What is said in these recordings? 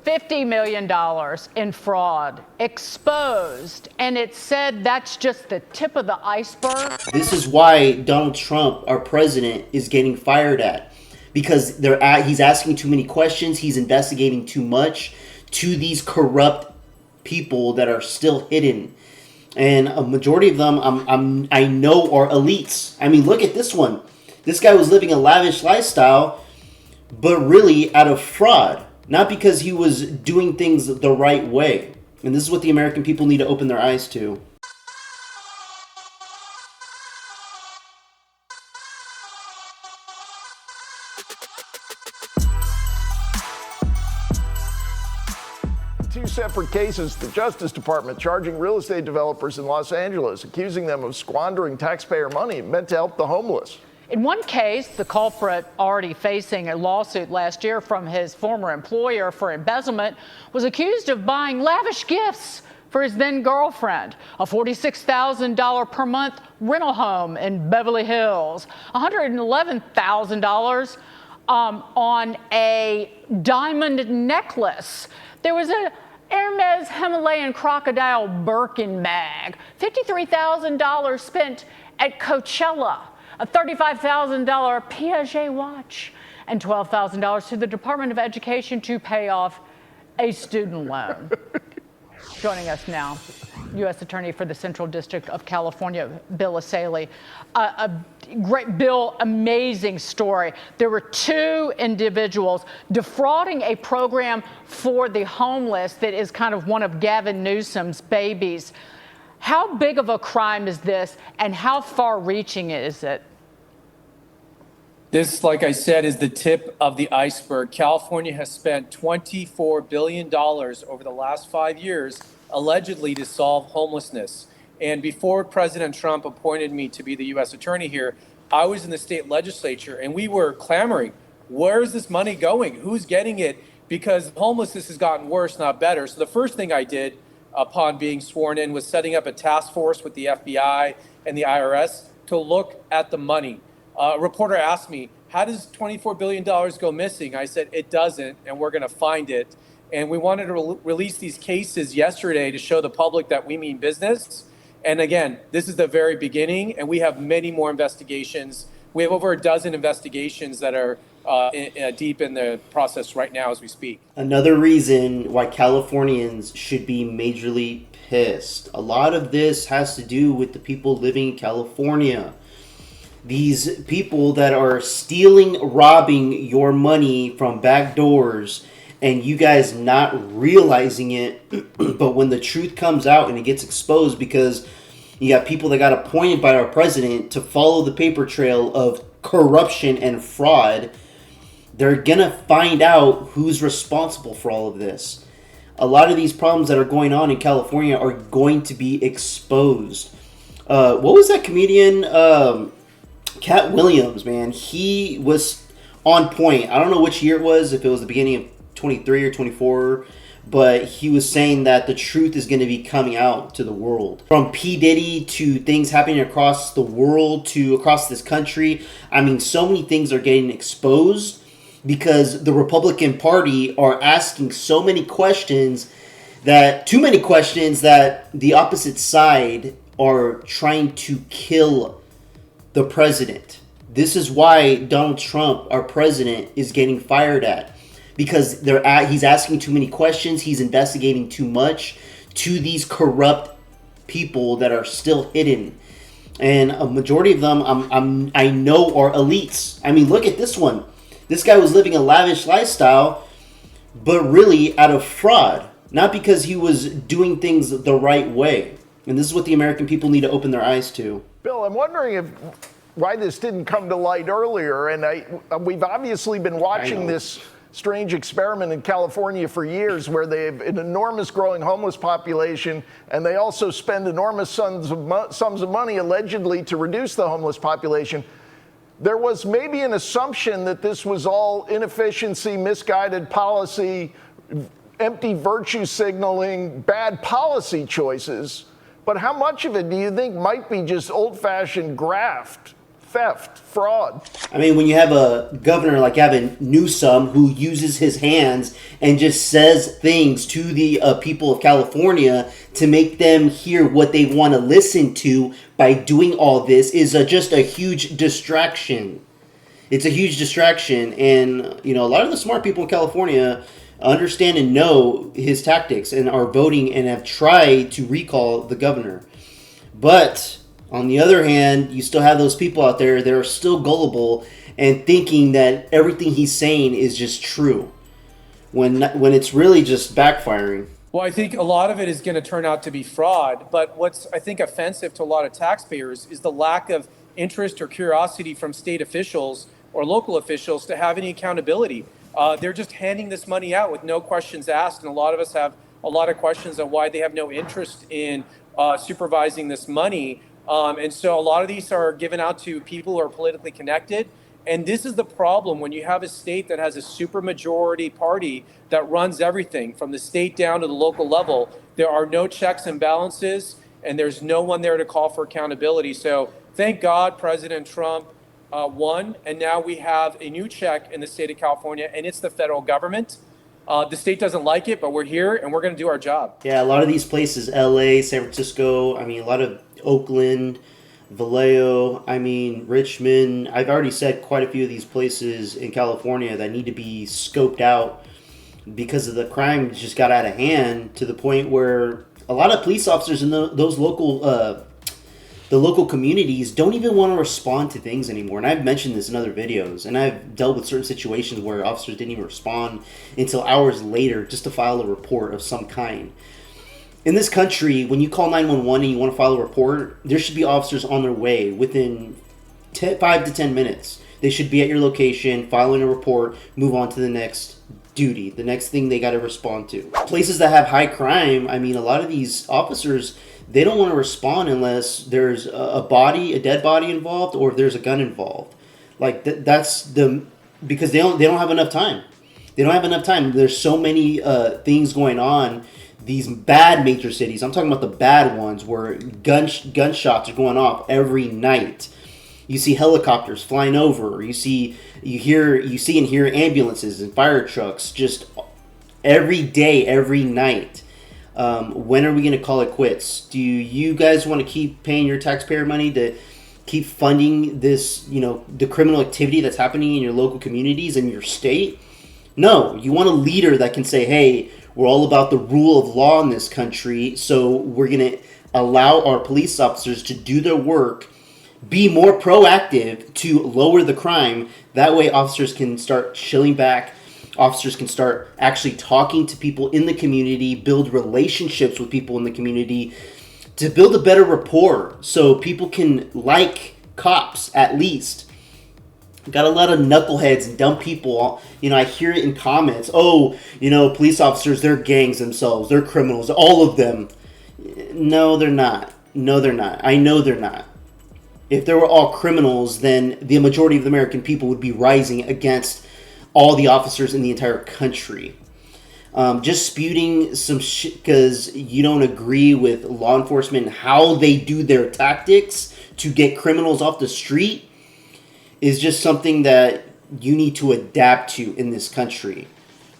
$50 million in fraud exposed, and it said that's just the tip of the iceberg. This is why Donald Trump, our president, is getting fired at, because he's asking too many questions, he's investigating too much to these corrupt people that are still hidden. And a majority of them I know are elites. I mean, look at this one. This guy was living a lavish lifestyle, but really out of fraud. Not because he was doing things the right way. And this is what the American people need to open their eyes to. Two separate cases, the Justice Department charging real estate developers in Los Angeles, accusing them of squandering taxpayer money meant to help the homeless. In one case, the culprit, already facing a lawsuit last year from his former employer for embezzlement, was accused of buying lavish gifts for his then-girlfriend, a $46,000 per month rental home in Beverly Hills, $111,000 on a diamond necklace. There was a Hermes Himalayan crocodile Birkin bag, $53,000 spent at Coachella, a $35,000 Piaget watch, and $12,000 to the Department of Education to pay off a student loan. Joining us now, U.S. Attorney for the Central District of California, Bill Asaley. A great, Bill, amazing story. There were two individuals defrauding a program for the homeless that is kind of one of Gavin Newsom's babies. How big of a crime is this, and how far-reaching is it? This, like I said, is the tip of the iceberg. California has spent $24 billion over the last 5 years, allegedly, to solve homelessness. And before President Trump appointed me to be the U.S. attorney here, I was in the state legislature, and we were clamoring, where is this money going? Who's getting it? Because homelessness has gotten worse, not better. So the first thing I did upon being sworn in was setting up a task force with the FBI and the IRS to look at the money. A reporter asked me, how does $24 billion go missing? I said, it doesn't, and we're going to find it. And we wanted to release these cases yesterday to show the public that we mean business. And again, this is the very beginning, and we have many more investigations. We have over a dozen investigations that are deep in the process right now as we speak. Another reason why Californians should be majorly pissed. A lot of this has to do with the people living in California. These people that are stealing, robbing your money from back doors, and you guys not realizing it. But when the truth comes out and it gets exposed, because you got people that got appointed by our president to follow the paper trail of corruption and fraud, they're going to find out who's responsible for all of this. A lot of these problems that are going on in California are going to be exposed. What was that comedian? Cat Williams, man. He was on point. I don't know which year it was, if it was the beginning of 23 or 24, but he was saying that the truth is going to be coming out to the world. From P. Diddy to things happening across the world to across this country. I mean, so many things are getting exposed because the Republican Party are asking so many questions, too many questions that the opposite side are trying to kill the president. This is why Donald Trump, our president, is getting fired at. Because he's asking too many questions, he's investigating too much to these corrupt people that are still hidden. And a majority of them I know are elites. I mean, look at this one. This guy was living a lavish lifestyle, but really out of fraud. Not because he was doing things the right way. And this is what the American people need to open their eyes to. Bill, I'm wondering why this didn't come to light earlier. And we've obviously been watching this strange experiment in California for years, where they have an enormous growing homeless population, and they also spend enormous sums of money allegedly to reduce the homeless population. There was maybe an assumption that this was all inefficiency, misguided policy, empty virtue signaling, bad policy choices. But how much of it do you think might be just old-fashioned graft theft, fraud. I mean, when you have a governor like Gavin Newsom who uses his hands and just says things to the people of California to make them hear what they want to listen to by doing all this is just a huge distraction. It's a huge distraction, and a lot of the smart people in California understand and know his tactics and are voting and have tried to recall the governor. But on the other hand, you still have those people out there that are still gullible and thinking that everything he's saying is just true when it's really just backfiring. Well, I think a lot of it is going to turn out to be fraud. But what's, I think, offensive to a lot of taxpayers is the lack of interest or curiosity from state officials or local officials to have any accountability. They're just handing this money out with no questions asked. And a lot of us have a lot of questions on why they have no interest in supervising this money. And so a lot of these are given out to people who are politically connected. And this is the problem when you have a state that has a supermajority party that runs everything from the state down to the local level. There are no checks and balances, and there's no one there to call for accountability. So thank God President Trump won, and now we have a new check in the state of California, and it's the federal government. The state doesn't like it, but we're here, and we're going to do our job. Yeah, a lot of these places, LA, San Francisco, I mean, a lot of Oakland, Vallejo, I mean, Richmond. I've already said quite a few of these places in California that need to be scoped out because of the crime just got out of hand to the point where a lot of police officers in those local the local communities don't even want to respond to things anymore. And I've mentioned this in other videos, and I've dealt with certain situations where officers didn't even respond until hours later just to file a report of some kind. In this country, when you call 911 and you want to file a report, there should be officers on their way within 5 to 10 minutes. They should be at your location, filing a report, move on to the next duty, the next thing they got to respond to. Places that have high crime, I mean, a lot of these officers, they don't want to respond unless there's a dead body involved, or if there's a gun involved. Like because they don't have enough time. They don't have enough time. There's so many things going on. These bad major cities, I'm talking about the bad ones where gunshots are going off every night. You see helicopters flying over. You see and hear ambulances and fire trucks just every day, every night. When are we going to call it quits? Do you guys want to keep paying your taxpayer money to keep funding this, the criminal activity that's happening in your local communities and your state? No, you want a leader that can say, hey, we're all about the rule of law in this country, so we're going to allow our police officers to do their work, be more proactive to lower the crime. That way officers can start chilling back. Officers can start actually talking to people in the community, build relationships with people in the community to build a better rapport so people can like cops at least. Got a lot of knuckleheads and dumb people. I hear it in comments. Oh, police officers, they're gangs themselves. They're criminals. All of them. No, they're not. No, they're not. I know they're not. If they were all criminals, then the majority of the American people would be rising against all the officers in the entire country. Just spewing some shit because you don't agree with law enforcement and how they do their tactics to get criminals off the street is just something that you need to adapt to in this country.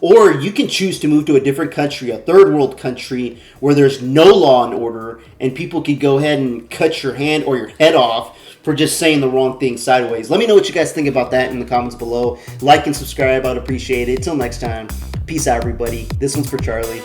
Or you can choose to move to a different country, a third world country, where there's no law and order, and people could go ahead and cut your hand or your head off for just saying the wrong thing sideways. Let me know what you guys think about that in the comments below. Like and subscribe, I'd appreciate it. Till next time, peace out, everybody. This one's for Charlie.